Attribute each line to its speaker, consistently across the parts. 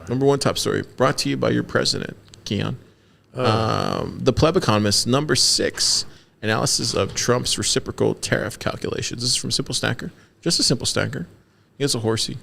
Speaker 1: Number one top story, brought to you by your president, Keyan. The Pleb Economist, number 6, analysis of Trump's reciprocal tariff calculations. This is from Simple Stacker. Just a Simple Stacker. He has a horsey.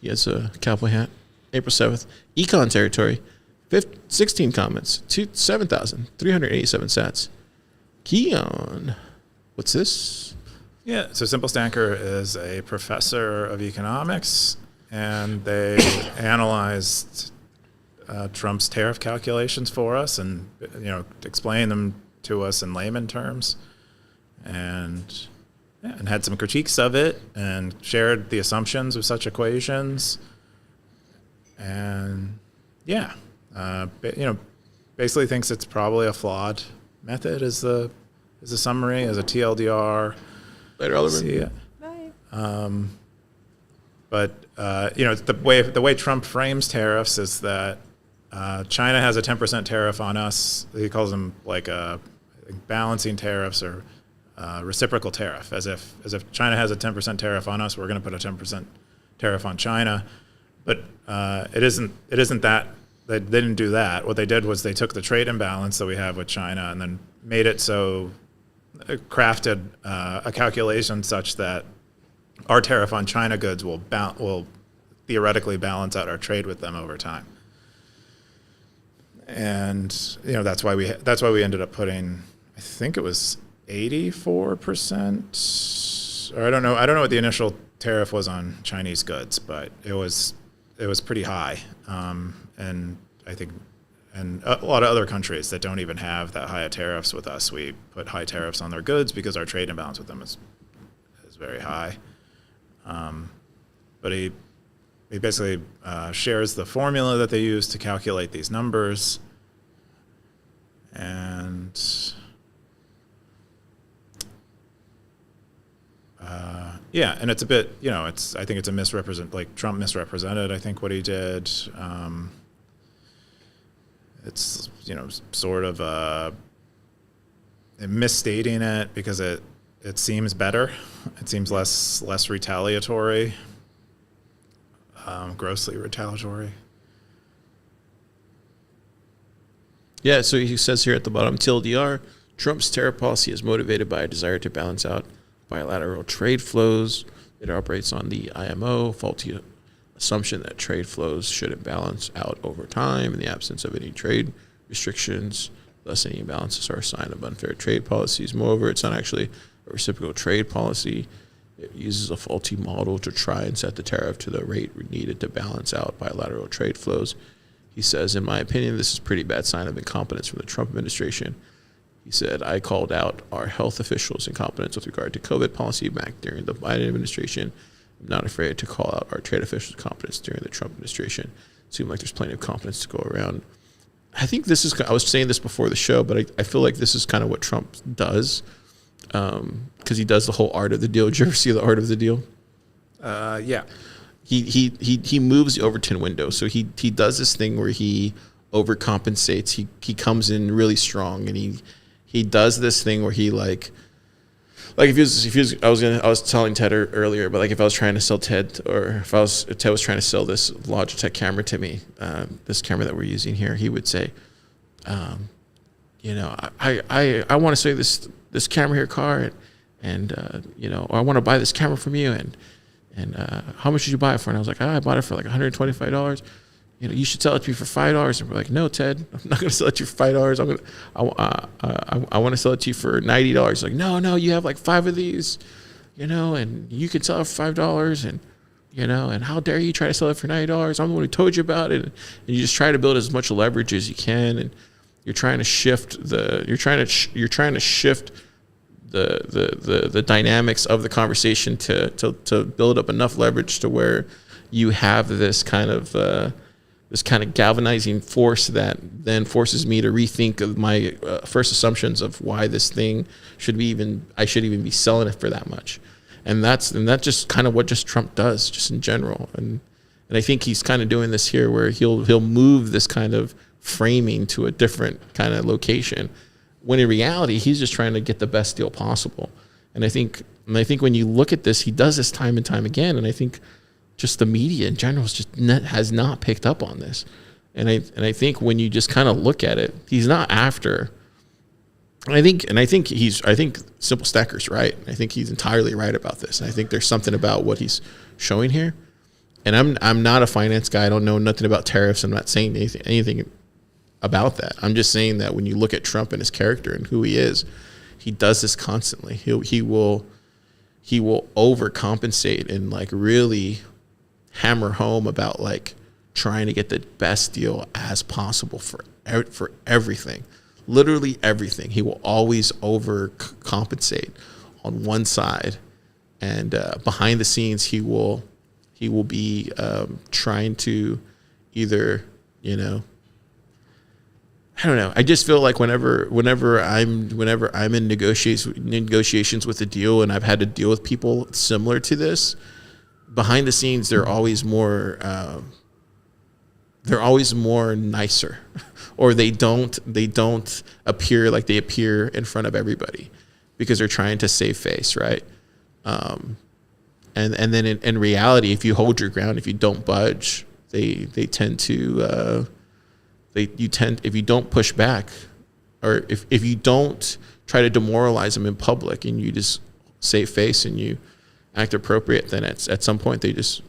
Speaker 1: He has a cowboy hat. April 7th. Econ territory, 16 comments, 7,387 sats. Keyan, what's this?
Speaker 2: Yeah, so Simple Stacker is a professor of economics, and they analyzed Trump's tariff calculations for us, and explained them to us in layman terms, and had some critiques of it, and shared the assumptions of such equations, and basically thinks it's probably a flawed method as the summary, as a TLDR.
Speaker 1: Later, Oliver.
Speaker 2: See ya.
Speaker 3: Bye.
Speaker 2: But the way Trump frames tariffs is that China has a 10% tariff on us. He calls them balancing tariffs or reciprocal tariff, as if China has a 10% tariff on us, we're going to put a 10% tariff on China. But it isn't that. They didn't do that. What they did was they took the trade imbalance that we have with China and then made it so, crafted a calculation such that our tariff on China goods will theoretically balance out our trade with them over time. And that's why we ended up putting, I think it was 84%, or I don't know what the initial tariff was on Chinese goods, but it was pretty high. And I think, and a lot of other countries that don't even have that high of tariffs with us, we put high tariffs on their goods because our trade imbalance with them is very high. But he basically shares the formula that they use to calculate these numbers, and and it's a bit, I think it's Trump misrepresented, I think, what he did. It's, sort of misstating it because it seems better. It seems less retaliatory, grossly retaliatory.
Speaker 1: Yeah, so he says here at the bottom, TLDR, Trump's tariff policy is motivated by a desire to balance out bilateral trade flows. It operates on the IMO faulty assumption that trade flows shouldn't balance out over time in the absence of any trade restrictions. Thus, any imbalances are a sign of unfair trade policies. Moreover, it's not actually a reciprocal trade policy. It uses a faulty model to try and set the tariff to the rate needed to balance out bilateral trade flows. He says, in my opinion, this is a pretty bad sign of incompetence from the Trump administration. He said, I called out our health officials' incompetence with regard to COVID policy back during the Biden administration. I'm not afraid to call out our trade officials' competence during the Trump administration. It seemed like there's plenty of competence to go around. I think this is, I was saying this before the show, but I feel like this is kind of what Trump does, because he does the whole art of the deal. Did you ever see the art of the deal?
Speaker 2: Yeah.
Speaker 1: He moves the Overton window. So he does this thing where he overcompensates. He comes in really strong, and he does this thing where he I was telling Ted earlier, but if I was trying to sell Ted, or if Ted was trying to sell this Logitech camera to me, this camera that we're using here, he would say, I want to sell you this camera here, Car, and or I want to buy this camera from you, and how much did you buy it for? And I was like, I bought it for $125. You should sell it to me for $5. And we're like, no, Ted, I'm not going to sell it to you for $5. I want to sell it to you for $90. Like, no, you have 5 of these, and you can sell it for $5. And how dare you try to sell it for $90? I'm the one who told you about it. And you just try to build as much leverage as you can. And you're trying to shift the dynamics of the conversation to build up enough leverage to where you have this kind of galvanizing force that then forces me to rethink of my first assumptions of why this thing I should even be selling it for that much. And that's just kind of what just Trump does just in general. And I think he's kind of doing this here where he'll move this kind of framing to a different kind of location, when in reality, he's just trying to get the best deal possible. And I think when you look at this, he does this time and time again. And I think just the media in general has not picked up on this. And I think when you just kind of look at it, he's not after. I think Simple Stacker's right. I think he's entirely right about this. I think there's something about what he's showing here. And I'm not a finance guy. I don't know nothing about tariffs. I'm not saying anything about that. I'm just saying that when you look at Trump and his character and who he is, he does this constantly. He will overcompensate and like really hammer home about like trying to get the best deal as possible for everything. Literally everything. He will always overcompensate on one side, and behind the scenes he will be trying to either, you know, I don't know. I just feel like whenever I'm in negotiations with a deal, and I've had to deal with people similar to this, behind the scenes they're always more nicer, or they don't appear like they appear in front of everybody because they're trying to save face, right? And then in reality, if you hold your ground, if you don't budge, they tend to if you don't push back, or if you don't try to demoralize them in public and you just save face and you act appropriate, then at some point they just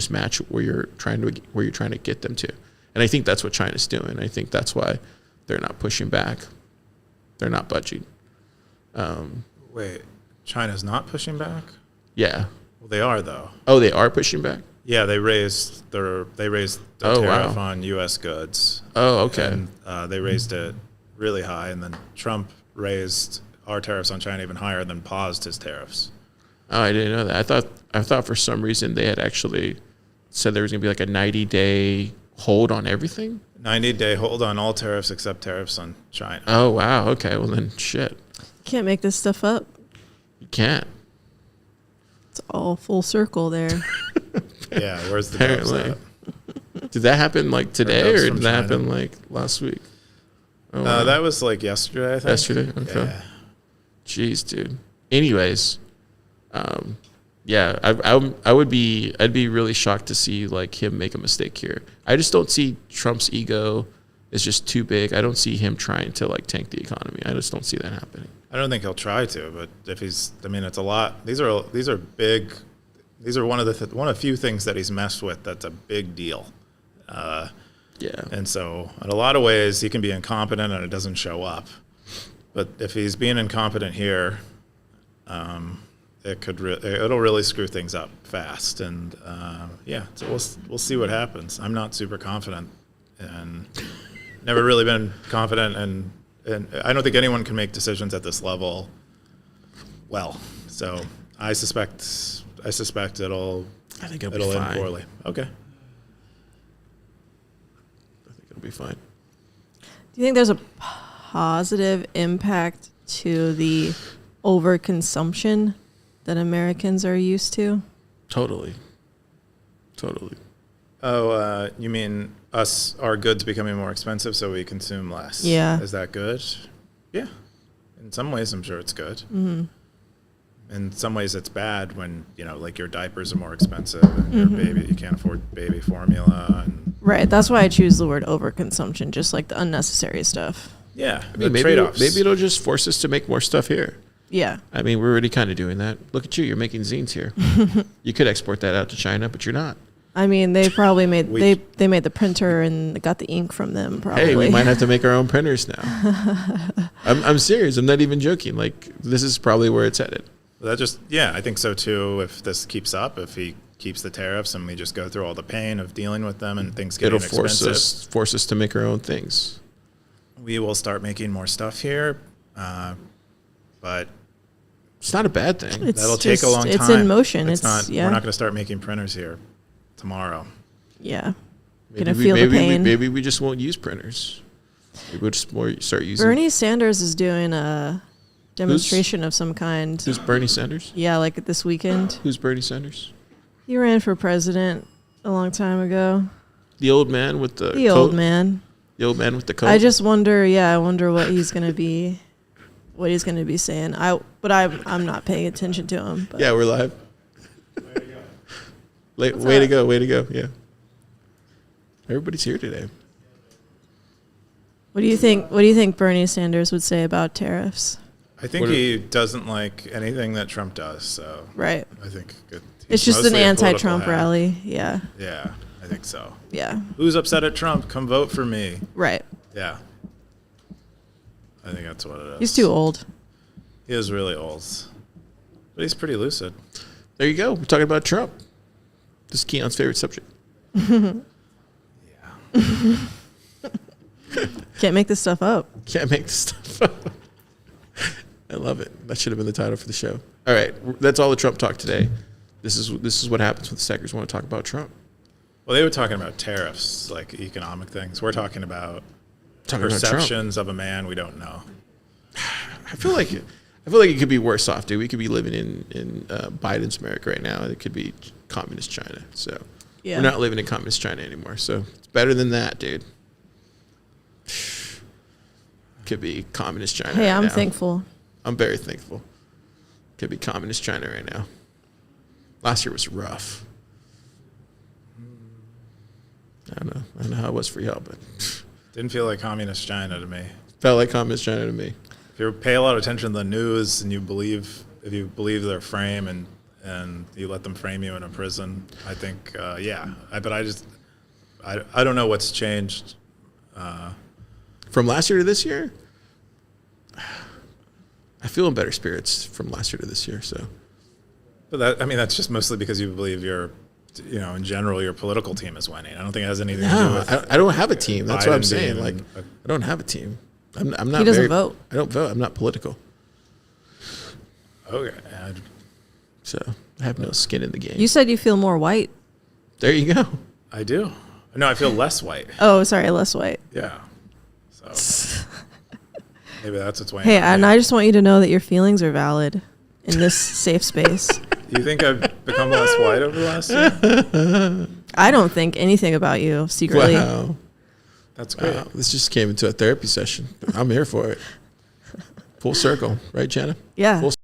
Speaker 1: match where you're trying to get them to. And I think that's what China's doing. I think that's why they're not pushing back. They're not budging.
Speaker 2: Wait, China's not pushing back?
Speaker 1: Yeah.
Speaker 2: Well, they are though.
Speaker 1: Oh, they are pushing back?
Speaker 2: Yeah, they raised the tariff on U.S. goods.
Speaker 1: Oh, okay.
Speaker 2: And they raised it really high, and then Trump raised our tariffs on China even higher, then paused his tariffs.
Speaker 1: Oh, I didn't know that. I thought for some reason they had actually said there was going to be like a 90-day hold on everything.
Speaker 2: 90-day hold on all tariffs except tariffs on China.
Speaker 1: Oh, wow. Okay, well then, shit.
Speaker 3: Can't make this stuff up.
Speaker 1: You can't.
Speaker 3: It's all full circle there.
Speaker 2: Yeah, where's the
Speaker 1: apparently? Did that happen like today, or did that happen like last week?
Speaker 2: Oh, wow. That was like yesterday, I think.
Speaker 1: Yesterday? Okay. Yeah. Jeez, dude. Anyways, yeah, I'd be really shocked to see like him make a mistake here. I just don't see Trump's ego is just too big. I don't see him trying to like tank the economy. I just don't see that happening.
Speaker 2: I don't think he'll try to, but if he's, I mean, it's a lot. These are big. These are one of the few things that he's messed with that's a big deal.
Speaker 1: Yeah.
Speaker 2: And so, in a lot of ways, he can be incompetent and it doesn't show up. But if he's being incompetent here, it'll really screw things up fast. And yeah, so we'll see what happens. I'm not super confident, and never really been confident, and I don't think anyone can make decisions at this level well. So I suspect it'll end poorly. Okay.
Speaker 1: I think it'll be fine.
Speaker 3: Do you think there's a positive impact to the overconsumption that Americans are used to?
Speaker 1: Totally.
Speaker 2: Oh, you mean our goods becoming more expensive so we consume less?
Speaker 3: Yeah.
Speaker 2: Is that good? Yeah. In some ways, I'm sure it's good.
Speaker 3: Mm-hmm.
Speaker 2: In some ways, it's bad when, like your diapers are more expensive and your baby, you can't afford baby formula. And
Speaker 3: right. That's why I choose the word overconsumption, just like the unnecessary stuff.
Speaker 2: Yeah.
Speaker 1: I mean, maybe it'll just force us to make more stuff here.
Speaker 3: Yeah.
Speaker 1: I mean, we're already kind of doing that. Look at you. You're making zines here. You could export that out to China, but you're not.
Speaker 3: I mean, they probably made they made the printer and got the ink from them. Probably.
Speaker 1: Hey, we might have to make our own printers now. I'm serious. I'm not even joking. Like, this is probably where it's headed.
Speaker 2: I think so too. If this keeps up, if he keeps the tariffs and we just go through all the pain of dealing with them and things getting expensive,
Speaker 1: it'll force us to make our own things.
Speaker 2: We will start making more stuff here, but
Speaker 1: it's not a bad thing.
Speaker 2: That'll take a long time.
Speaker 3: It's in motion.
Speaker 2: We're not going to start making printers here tomorrow.
Speaker 3: Yeah.
Speaker 1: Maybe the pain. Maybe we just won't use printers. Maybe we'll just start using.
Speaker 3: Bernie Sanders is doing a demonstration of some kind.
Speaker 1: Who's Bernie Sanders?
Speaker 3: Yeah, like this weekend.
Speaker 1: Who's Bernie Sanders?
Speaker 3: He ran for president a long time ago.
Speaker 1: The old man with the
Speaker 3: coat? Old man.
Speaker 1: The old man with the coat?
Speaker 3: I just wonder, I wonder what he's going to be saying. I'm not paying attention to him. But.
Speaker 1: Yeah, we're live. Way
Speaker 3: What's
Speaker 1: to
Speaker 3: up?
Speaker 1: go. Way to go. Yeah. Everybody's here today.
Speaker 3: What do you think? What do you think Bernie Sanders would say about tariffs?
Speaker 2: I think he doesn't like anything that Trump does. So
Speaker 3: Right.
Speaker 2: I think
Speaker 3: It's
Speaker 2: he's
Speaker 3: just an
Speaker 2: mostly a political
Speaker 3: anti-Trump
Speaker 2: hack.
Speaker 3: rally. Yeah.
Speaker 2: Yeah, I think so.
Speaker 3: Yeah.
Speaker 2: Who's upset at Trump? Come vote for me.
Speaker 3: Right.
Speaker 2: Yeah. I think that's what it is.
Speaker 3: He's too old.
Speaker 2: He is really old. But he's pretty lucid.
Speaker 1: There you go. We're talking about Trump. This is Keyan's favorite subject.
Speaker 3: Can't make this stuff up.
Speaker 1: Can't make this stuff up. I love it. That should have been the title for the show. All right. That's all the Trump talk today. This is what happens when the stackers want to talk about Trump.
Speaker 2: Well, they were talking about tariffs, like economic things. We're talking about
Speaker 1: Talking about Trump.
Speaker 2: perceptions of a man we don't know.
Speaker 1: I feel like it could be worse off, dude. We could be living in Biden's America right now. It could be communist China. So
Speaker 3: Yeah.
Speaker 1: we're not living in communist China anymore. So it's better than that, dude. Could be communist China.
Speaker 3: Hey,
Speaker 1: right
Speaker 3: I'm
Speaker 1: now.
Speaker 3: thankful.
Speaker 1: I'm very thankful. Could be communist China right now. Last year was rough. I don't know how it was for y'all, but
Speaker 2: Didn't feel like communist China to me.
Speaker 1: felt like communist China to me.
Speaker 2: If you pay a lot of attention to the news and if you believe their frame and you let them frame you in a prison, I think, yeah. But I don't know what's changed.
Speaker 1: From last year to this year, I feel in better spirits from last year to this year. So
Speaker 2: But that's just mostly because you believe in general, your political team is winning. I don't think it has anything to do
Speaker 1: no,
Speaker 2: with.
Speaker 1: I don't have a team. That's what I'm
Speaker 2: Biden
Speaker 1: saying.
Speaker 2: being
Speaker 1: Like, I don't have a team. I'm not.
Speaker 3: He doesn't
Speaker 1: very,
Speaker 3: vote.
Speaker 1: I don't vote. I'm not political.
Speaker 2: Okay.
Speaker 1: So I have no skin in the game.
Speaker 3: You said you feel more white.
Speaker 1: There you go.
Speaker 2: I do. No, I feel less white.
Speaker 3: Oh, sorry, less white.
Speaker 2: Yeah. So maybe that's what's weighing.
Speaker 3: Hey,
Speaker 2: on
Speaker 3: and
Speaker 2: me.
Speaker 3: I just want you to know that your feelings are valid in this safe space.
Speaker 2: You think I've become less white over the last year?
Speaker 3: I don't think anything about you secretly.
Speaker 1: Wow.
Speaker 2: That's great.
Speaker 1: Wow. This just came into a therapy session. I'm here for it. Full circle, right, Jenna?
Speaker 3: Yeah.
Speaker 1: Full